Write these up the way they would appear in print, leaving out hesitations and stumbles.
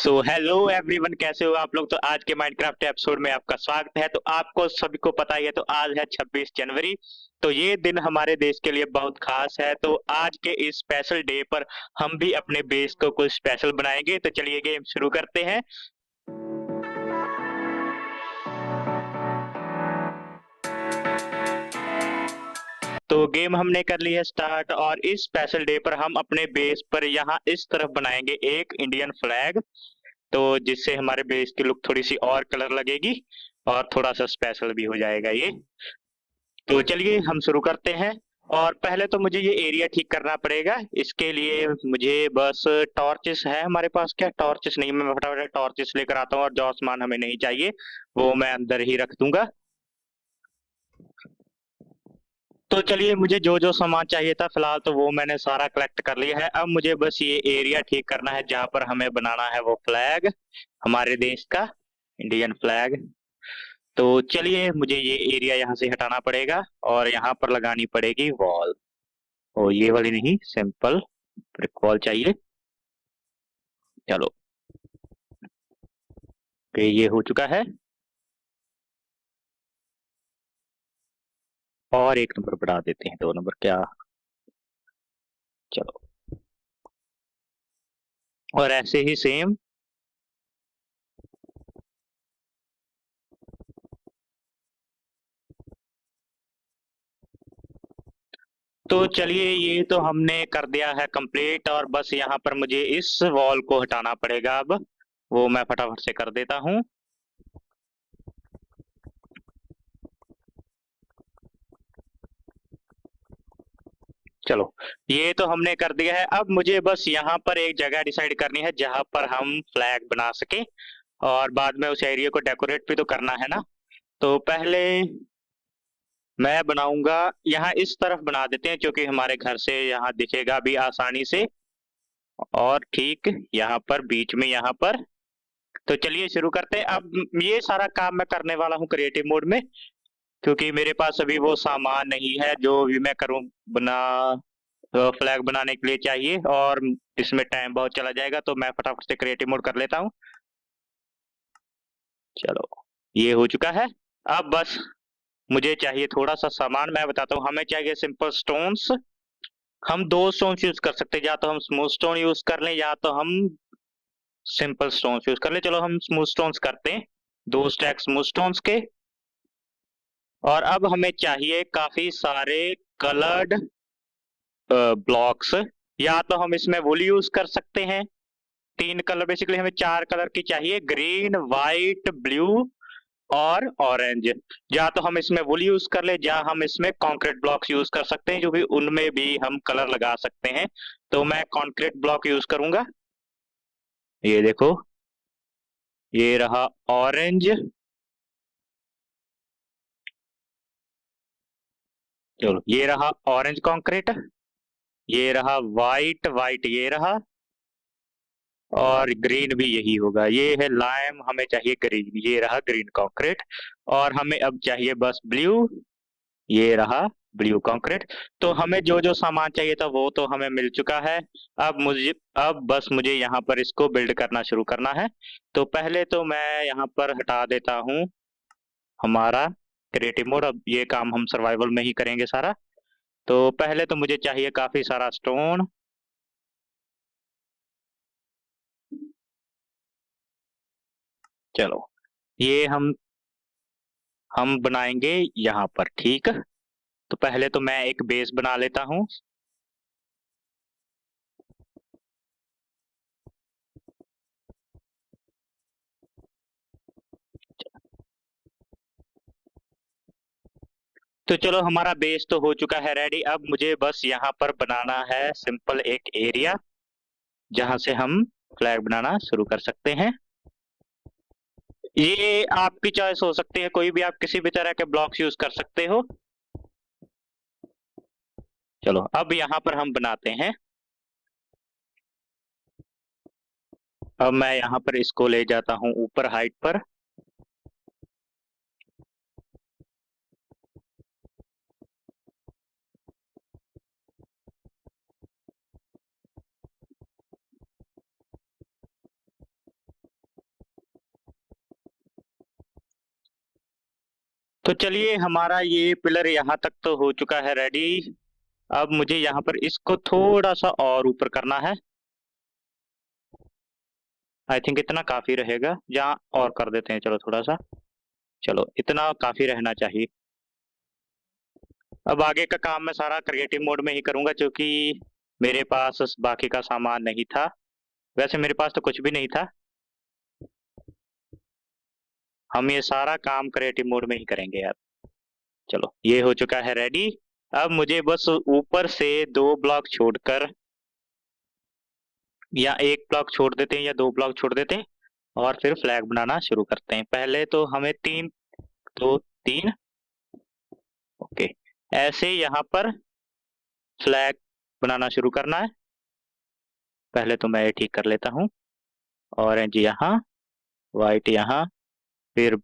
So hello everyone, कैसे हो आप लोग। तो आज के माइनक्राफ्ट एपिसोड में आपका स्वागत है। तो आपको सभी को पता ही है, तो आज है 26 जनवरी। तो ये दिन हमारे देश के लिए बहुत खास है। तो आज के इस स्पेशल डे पर हम भी अपने बेस को कुछ स्पेशल बनाएंगे। तो चलिए गेम शुरू करते हैं। तो गेम हमने कर ली है स्टार्ट, और इस स्पेशल डे पर हम अपने बेस पर यहाँ इस तरफ बनाएंगे एक इंडियन फ्लैग। तो जिससे हमारे बेस की लुक थोड़ी सी और कलर लगेगी और थोड़ा सा स्पेशल भी हो जाएगा ये। तो चलिए हम शुरू करते हैं। और पहले तो मुझे ये एरिया ठीक करना पड़ेगा। इसके लिए मुझे बस टॉर्चेस है हमारे पास। क्या टॉर्चेस नहीं, मैं फटाफट टॉर्चेस लेकर आता हूँ। और जो सामान हमें नहीं चाहिए वो मैं अंदर ही रख दूंगा। तो चलिए, मुझे जो जो सामान चाहिए था फिलहाल तो वो मैंने सारा कलेक्ट कर लिया है। अब मुझे बस ये एरिया ठीक करना है जहाँ पर हमें बनाना है वो फ्लैग, हमारे देश का इंडियन फ्लैग। तो चलिए, मुझे ये एरिया यहाँ से हटाना पड़ेगा और यहाँ पर लगानी पड़ेगी वॉल। और ये वाली नहीं, सिंपल ब्रिक वॉल चाहिए। चलो, ये हो चुका है। और एक नंबर बढ़ा देते हैं, 2 नंबर क्या। चलो, और ऐसे ही सेम। तो चलिए, ये तो हमने कर दिया है कंप्लीट। और बस यहाँ पर मुझे इस वॉल को हटाना पड़ेगा अब। वो मैं फटाफट से कर देता हूँ। चलो, ये तो हमने कर दिया है। अब मुझे बस यहाँ पर एक जगह डिसाइड करनी है जहाँ पर हम फ्लैग बना सके। और बाद में उस एरिया को डेकोरेट भी तो करना है ना। तो पहले मैं बनाऊंगा, यहाँ इस तरफ बना देते हैं क्योंकि हमारे घर से यहाँ दिखेगा भी आसानी से। और ठीक यहाँ पर बीच में, यहाँ पर। तो चलिए शुरू करते हैं। अब ये सारा काम मैं करने वाला हूँ क्रिएटिव मोड में, क्योंकि मेरे पास अभी वो सामान नहीं है जो भी मैं करूँ बना फ्लैग बनाने के लिए चाहिए। और इसमें टाइम बहुत चला जाएगा, तो मैं फटाफट से क्रिएटिव मोड कर लेता हूँ। चलो, ये हो चुका है। अब बस मुझे चाहिए थोड़ा सा सामान। मैं बताता हूँ, हमें चाहिए सिंपल स्टोन्स। हम दो स्टोन्स यूज कर सकते हैं, या तो हम स्मूथ स्टोन यूज कर लें या तो हम सिंपल स्टोन्स यूज कर लें। चलो, हम स्मूथ स्टोन्स करते हैं, 2 स्टैक स्मूथ स्टोन्स के। और अब हमें चाहिए काफी सारे कलर्ड ब्लॉक्स। या तो हम इसमें वुल यूज कर सकते हैं। 3 कलर, बेसिकली हमें 4 कलर की चाहिए, ग्रीन, वाइट, ब्लू और ऑरेंज। या तो हम इसमें वुल यूज कर ले, या हम इसमें कंक्रीट ब्लॉक्स यूज कर सकते हैं, जो भी उनमें भी हम कलर लगा सकते हैं। तो मैं कंक्रीट ब्लॉक यूज करूंगा। ये देखो, ये रहा ऑरेंज। चलो, ये रहा ऑरेंज कंक्रीट। ये रहा वाइट, वाइट ये रहा। और ग्रीन भी यही होगा, ये है लाइम, हमें चाहिए ग्रीन, ये रहा ग्रीन कंक्रीट। और हमें अब चाहिए बस ब्लू, ये रहा ब्लू कंक्रीट। तो हमें जो जो सामान चाहिए था वो तो हमें मिल चुका है। अब बस मुझे यहाँ पर इसको बिल्ड करना शुरू करना है। तो पहले तो मैं यहाँ पर हटा देता हूँ हमारा क्रिएटिव मोड। अब ये काम हम सर्वाइवल में ही करेंगे सारा। तो पहले तो मुझे चाहिए काफी सारा स्टोन। चलो, ये हम बनाएंगे यहाँ पर, ठीक। तो पहले तो मैं एक बेस बना लेता हूँ। तो चलो, हमारा बेस तो हो चुका है रेडी। अब मुझे बस यहाँ पर बनाना है सिंपल एक एरिया जहाँ से हम फ्लैग बनाना शुरू कर सकते हैं। ये आपकी चॉइस हो सकती है, कोई भी आप किसी भी तरह के ब्लॉक्स यूज कर सकते हो। चलो, अब यहाँ पर हम बनाते हैं। अब मैं यहाँ पर इसको ले जाता हूँ ऊपर हाइट पर। तो चलिए, हमारा ये पिलर यहाँ तक तो हो चुका है रेडी। अब मुझे यहाँ पर इसको थोड़ा सा और ऊपर करना है। आई थिंक इतना काफी रहेगा, यहाँ और कर देते हैं, चलो थोड़ा सा। चलो, इतना काफी रहना चाहिए। अब आगे का काम मैं सारा क्रिएटिव मोड में ही करूंगा, क्योंकि मेरे पास बाकी का सामान नहीं था। वैसे मेरे पास तो कुछ भी नहीं था। हम ये सारा काम क्रिएटिव मोड में ही करेंगे यार। चलो, ये हो चुका है रेडी। अब मुझे बस ऊपर से 2 ब्लॉक छोड़कर, या 1 ब्लॉक छोड़ देते हैं या 2 ब्लॉक छोड़ देते हैं, और फिर फ्लैग बनाना शुरू करते हैं। पहले तो हमें 3, 2, 3, ओके, ऐसे यहाँ पर फ्लैग बनाना शुरू करना है। पहले तो मैं ये ठीक कर लेता हूँ। ऑरेंज यहाँ, व्हाइट यहाँ, फिर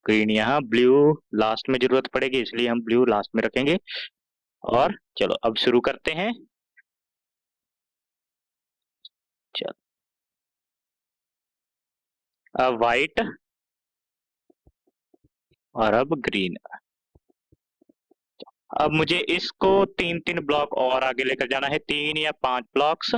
ग्रीन यहाँ, ब्लू लास्ट में जरूरत पड़ेगी, इसलिए हम ब्लू लास्ट में रखेंगे। और चलो, अब शुरू करते हैं। चलो, अब व्हाइट, और अब ग्रीन। अब मुझे इसको 3-3 ब्लॉक और आगे लेकर जाना है, 3 या 5 ब्लॉक्स।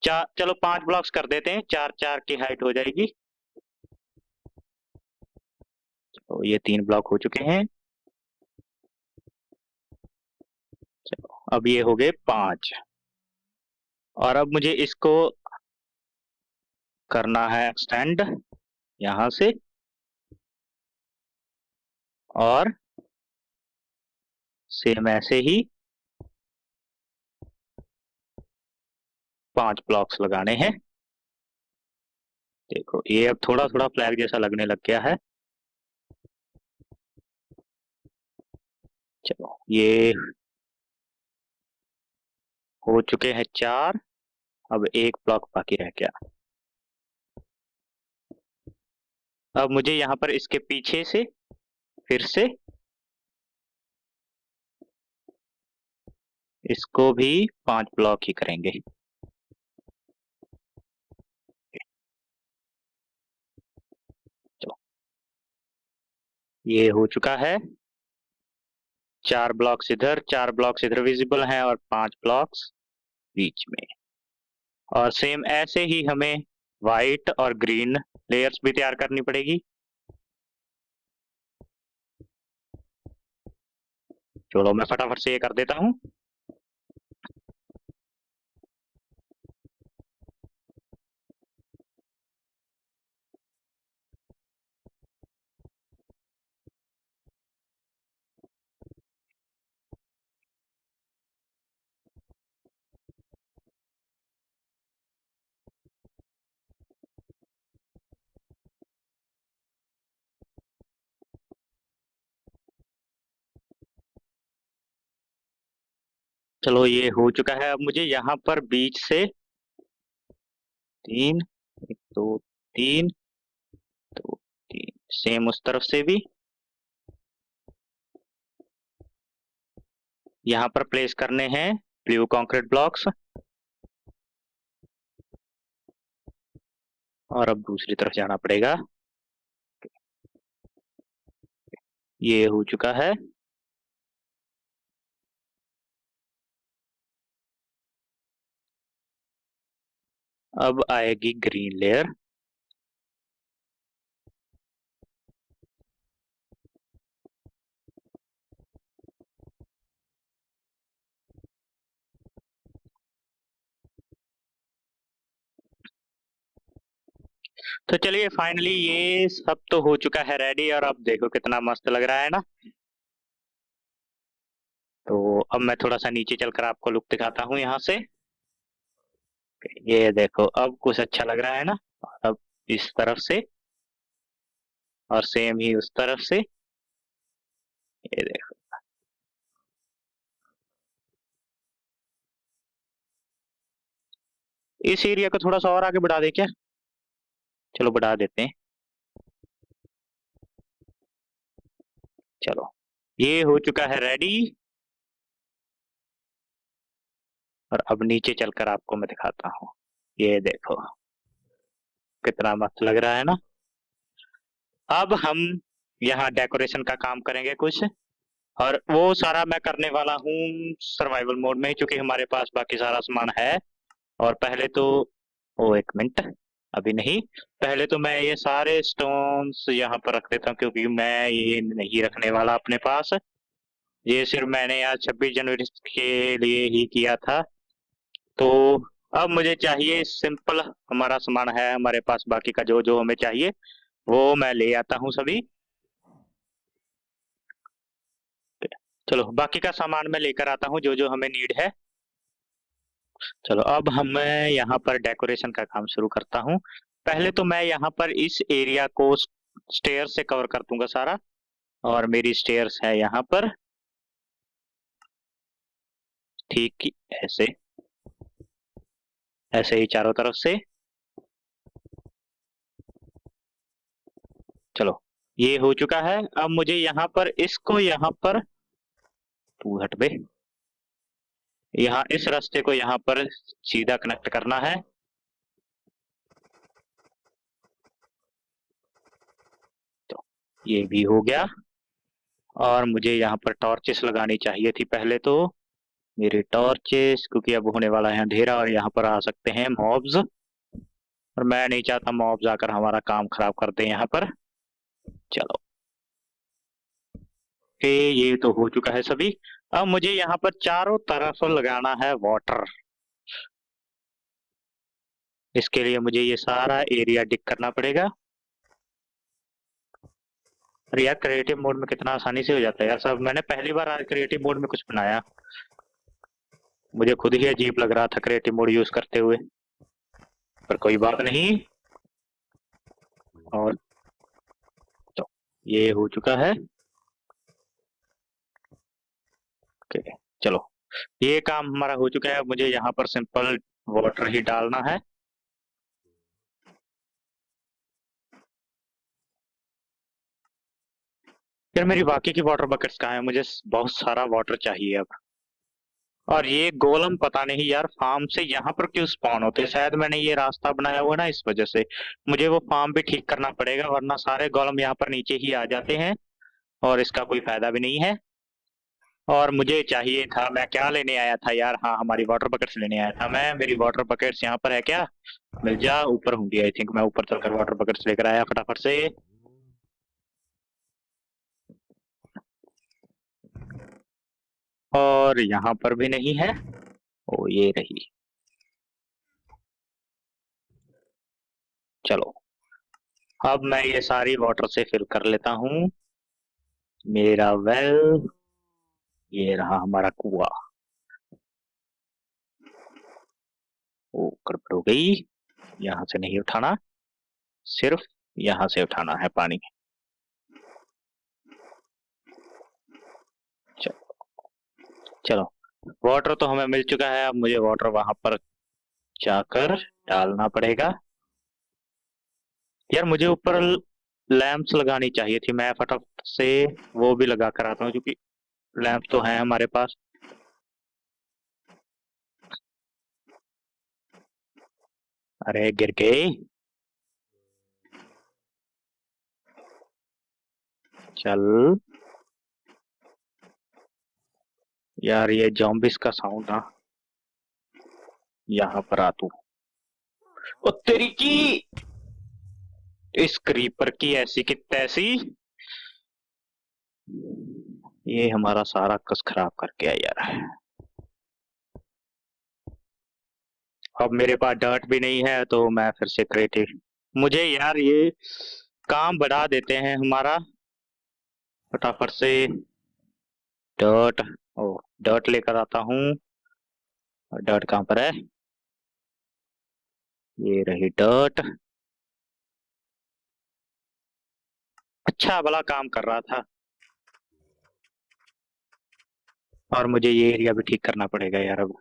चार, चलो 5 ब्लॉक्स कर देते हैं, 4-4 की हाइट हो जाएगी। तो ये 3 ब्लॉक हो चुके हैं। चलो, अब ये हो गए 5। और अब मुझे इसको करना है एक्सटेंड यहाँ से, और सेम ऐसे ही 5 ब्लॉक्स लगाने हैं। देखो, ये अब थोड़ा थोड़ा फ्लैग जैसा लगने लग गया है। चलो, ये हो चुके हैं 4। अब 1 ब्लॉक बाकी रह गया। अब मुझे यहाँ पर इसके पीछे से फिर से इसको भी 5 ब्लॉक ही करेंगे। चलो, ये हो चुका है। 4 ब्लॉक्स इधर, 4 ब्लॉक्स इधर विजिबल हैं, और 5 ब्लॉक्स बीच में। और सेम ऐसे ही हमें व्हाइट और ग्रीन लेयर्स भी तैयार करनी पड़ेगी। चलो, मैं फटाफट से ये कर देता हूँ। चलो, ये हो चुका है। अब मुझे यहाँ पर बीच से 3, 1, 2, 3, 2, 3, सेम उस तरफ से भी यहाँ पर प्लेस करने हैं ब्लू कंक्रीट ब्लॉक्स। और अब दूसरी तरफ जाना पड़ेगा। ये हो चुका है। अब आएगी ग्रीन लेयर। तो चलिए, फाइनली ये सब तो हो चुका है रेडी, और अब देखो कितना मस्त लग रहा है ना। तो अब मैं थोड़ा सा नीचे चलकर आपको लुक दिखाता हूँ यहाँ से। ये देखो, अब कुछ अच्छा लग रहा है ना। अब इस तरफ से, और सेम ही उस तरफ से। ये देखो, इस एरिया को थोड़ा सा और आगे बढ़ा दे क्या? चलो, बढ़ा देते हैं। चलो, ये हो चुका है रेडी। और अब नीचे चलकर आपको मैं दिखाता हूँ। ये देखो, कितना मस्त लग रहा है ना। अब हम यहाँ डेकोरेशन का काम करेंगे कुछ, और वो सारा मैं करने वाला हूँ सर्वाइवल मोड में, क्योंकि हमारे पास बाकी सारा सामान है। और पहले तो, ओ एक मिनट, अभी नहीं, पहले तो मैं ये सारे स्टोन्स यहाँ पर रख देता हूँ, क्योंकि मैं ये नहीं रखने वाला अपने पास। ये सिर्फ मैंने आज 26 जनवरी के लिए ही किया था। तो अब मुझे चाहिए सिंपल, हमारा सामान है हमारे पास, बाकी का जो जो हमें चाहिए वो मैं ले आता हूँ सभी। चलो बाकी का सामान मैं लेकर आता हूँ जो जो हमें नीड है। चलो अब हम मैं यहाँ पर डेकोरेशन का काम शुरू करता हूँ। पहले तो मैं यहाँ पर इस एरिया को स्टेयर से कवर कर दूंगा सारा, और मेरी स्टेयर्स है यहाँ पर, ठीक ऐसे, ऐसे ही चारों तरफ से। चलो ये हो चुका है। अब मुझे यहाँ पर इसको, यहाँ पर तू हट बे, यहाँ इस रास्ते को यहाँ पर सीधा कनेक्ट करना है। तो ये भी हो गया। और मुझे यहाँ पर टॉर्चेस लगानी चाहिए थी पहले तो, मेरे टॉर्चेस, क्योंकि अब होने वाला है अंधेरा और यहाँ पर आ सकते हैं मॉब्स, और मैं नहीं चाहता मॉब्स आकर हमारा काम खराब कर दें यहाँ पर। चलो ये तो हो चुका है सभी। अब मुझे यहाँ पर चारों तरफ लगाना है वाटर। इसके लिए मुझे ये सारा एरिया डिक करना पड़ेगा। अरे यार क्रिएटिव मोड में कितना आसानी से हो जाता है यार सब। मैंने पहली बार आज क्रिएटिव मोड में कुछ बनाया, मुझे खुद ही अजीब लग रहा था क्रिएटिव मोड यूज करते हुए, पर कोई बात नहीं। और तो ये हो चुका है। ओके चलो ये काम हमारा हो चुका है। मुझे यहाँ पर सिंपल वाटर ही डालना है। यार मेरी बाकी की वाटर बकेट्स कहाँ है? मुझे बहुत सारा वाटर चाहिए अब। और ये गोलम पता नहीं यार फार्म से यहाँ पर क्यों स्पॉन होते हैं, शायद मैंने ये रास्ता बनाया हुआ ना इस वजह से। मुझे वो फार्म भी ठीक करना पड़ेगा, वरना सारे गोलम यहाँ पर नीचे ही आ जाते हैं और इसका कोई फायदा भी नहीं है। और मुझे चाहिए था, मैं क्या लेने आया था यार, हाँ हमारी वाटर बकेट्स लेने आया था मैं। मेरी वाटर बकेट्स यहाँ पर है क्या? मिल जा, ऊपर होंगी आई थिंक। मैं ऊपर चलकर वाटर बकेट्स लेकर आया फटाफट से। और यहाँ पर भी नहीं है। ओ ये रही। चलो अब मैं ये सारी वाटर से फिल कर लेता हूँ मेरा वेल। ये रहा हमारा कुआं। ओ गड़बड़ हो गई, यहाँ से नहीं उठाना, सिर्फ यहाँ से उठाना है पानी। चलो वाटर तो हमें मिल चुका है। अब मुझे वाटर वहां पर जाकर डालना पड़ेगा। यार मुझे ऊपर लैंप्स लगानी चाहिए थी, मैं फटाफट से वो भी लगा कर आता हूँ, क्योंकि लैंप तो है हमारे पास। अरे गिर गए। चल यार ये जॉम्बिस का साउंड ना, यहाँ पर आ तू। ओ तेरी की, इस क्रीपर की ऐसी की तैसी, ये हमारा सारा कस खराब करके आया यार। अब मेरे पास डर्ट भी नहीं है, तो मैं फिर से क्रिएटिव, मुझे यार ये काम बढ़ा देते हैं हमारा फटाफट से। डर्ट, ओ डर्ट लेकर आता हूँ। डर्ट कहाँ पर है? ये रही डर्ट। अच्छा भला काम कर रहा था। और मुझे ये एरिया भी ठीक करना पड़ेगा यार अब।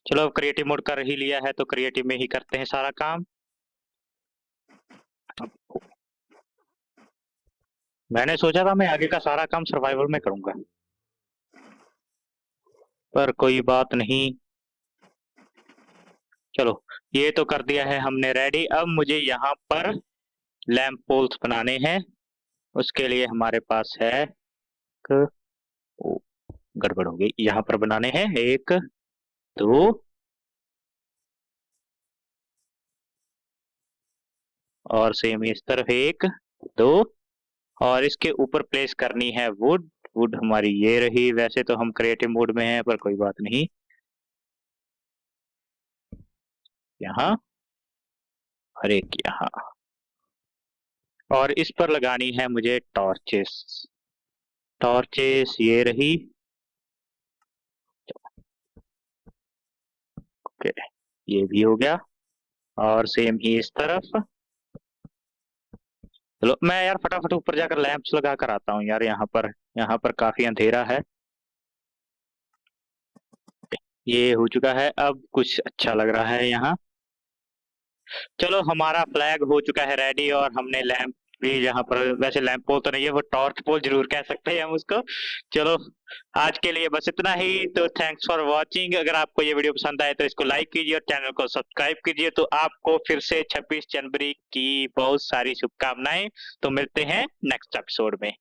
चलो अब क्रिएटिव मोड कर ही लिया है, तो क्रिएटिव में ही करते हैं सारा काम। मैंने सोचा था मैं आगे का सारा काम सर्वाइवल में करूंगा, पर कोई बात नहीं। चलो ये तो कर दिया है हमने रेडी। अब मुझे यहाँ पर लैंप पोल्स बनाने हैं। उसके लिए हमारे पास है ओ, गड़बड़ हो गई। यहाँ पर बनाने हैं 1 2 और सेम इस तरफ 1 2 और इसके ऊपर प्लेस करनी है वुड। वुड हमारी ये रही। वैसे तो हम क्रिएटिव मोड में हैं पर कोई बात नहीं। यहाँ और एक यहाँ और इस पर लगानी है मुझे टॉर्चेस। टॉर्चेस ये रही। ओके ये भी हो गया और सेम ही इस तरफ। चलो मैं यार फटाफट ऊपर जाकर लैंप्स लगा कर आता हूँ यार। यहाँ पर काफी अंधेरा है। ये हो चुका है। अब कुछ अच्छा लग रहा है यहाँ। चलो हमारा फ्लैग हो चुका है रेडी और हमने लैंप भी यहाँ पर, वैसे लैंप पोल तो नहीं है, वो टॉर्च पोल जरूर कह सकते हैं हम उसको। चलो आज के लिए बस इतना ही। तो थैंक्स फॉर वाचिंग। अगर आपको ये वीडियो पसंद आए तो इसको लाइक कीजिए और चैनल को सब्सक्राइब कीजिए। तो आपको फिर से 26 जनवरी की बहुत सारी शुभकामनाएं। तो मिलते हैं नेक्स्ट एपिसोड में।